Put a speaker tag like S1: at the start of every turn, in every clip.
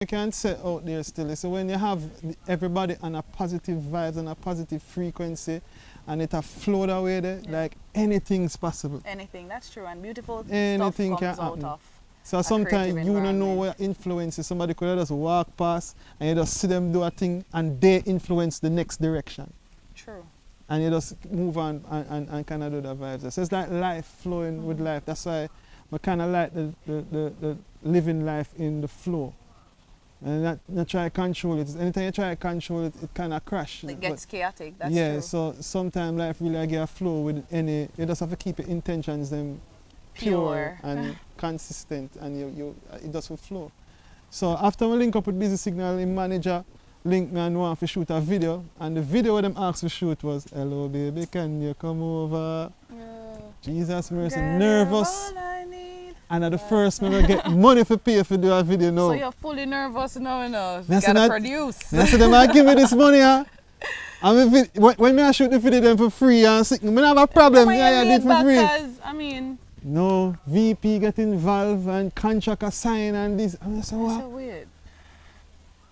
S1: You can say out there still. So when you have everybody on a positive vibes and a positive frequency and it a flow that way there, like anything's possible.
S2: Anything, that's true. And beautiful
S1: Anything
S2: stuff comes
S1: can
S2: out
S1: happen.
S2: of
S1: So
S2: a
S1: sometimes
S2: creative
S1: you don't know
S2: environment.
S1: what influences. Somebody could just walk past and you just see them do a thing and they influence the next direction.
S2: True.
S1: And you just move on and kind of do the vibes. So it's like life flowing with life. That's why I kind of like the living life in the flow. And not try to control it. Anytime you try to control it, it kind of crash.
S2: It gets chaotic, that's
S1: yeah,
S2: true.
S1: so sometimes life really get a flow with any, you just have to keep your intentions them pure and consistent and it just will flow. So after we link up with Busy Signal, the manager linked me and want to shoot a video, and the video what them asked to shoot was, "Hello baby, can you come over?" Jesus mercy,
S2: Girl,
S1: nervous.
S2: you're all I need.
S1: And at the first me get money for pay for do a video now.
S2: So you're fully nervous now, you know.
S1: Me
S2: You
S1: say
S2: gotta
S1: that-
S2: produce.
S1: I said them I give me this money, huh? And when me I shoot the video them for free and sick, me not have a problem. Yeah, I did for free.
S2: Because, I mean,
S1: No, VP get involved and contract a sign and this. And I say,
S2: that's
S1: what?
S2: so weird.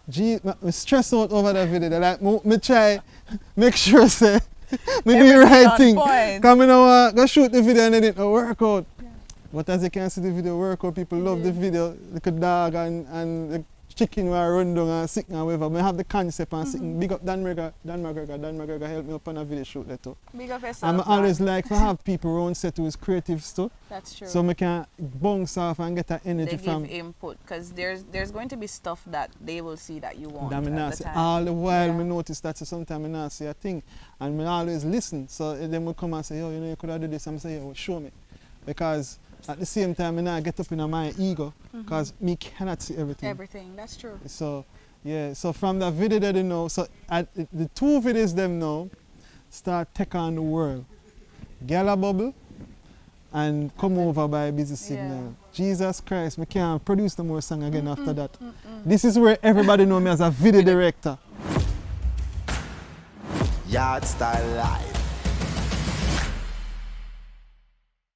S1: Gee, me stress out over that video. Like, me try make sure say me do the
S2: Everything
S1: right
S2: on
S1: thing.
S2: point.
S1: Come in now, go shoot the video and then it work out. Yeah. But as you can see the video work out, people love the video. Like a dog and the chicken were run down and sick and whatever. I have the concept and sick. Big up Dan McGregor helped me up on a video shoot that too.
S2: Big up yourself,
S1: I'm
S2: man.
S1: always like to have people around set who is creative stuff.
S2: That's true.
S1: So I can bounce off and get that energy
S2: They
S1: from.
S2: give input because there's going to be stuff that they will see that you want
S1: That me
S2: at
S1: not
S2: the
S1: see.
S2: time.
S1: All the while
S2: Yeah.
S1: me notice that, so sometimes I not see a thing. And me always listen. So then will come and say, yo, you know, you could have do this. And I say, yo, show me. Because at the same time, I not get up in my ego. Because me cannot see everything.
S2: Everything, that's true.
S1: So, yeah. So from that video that you know, so the two videos them now start take on the world. Gala Bubble and Come Over by Busy Signal.
S2: Yeah.
S1: Jesus Christ, me can't produce no more song again after that. This is where everybody know me as a video director.
S3: Yardstyle Live.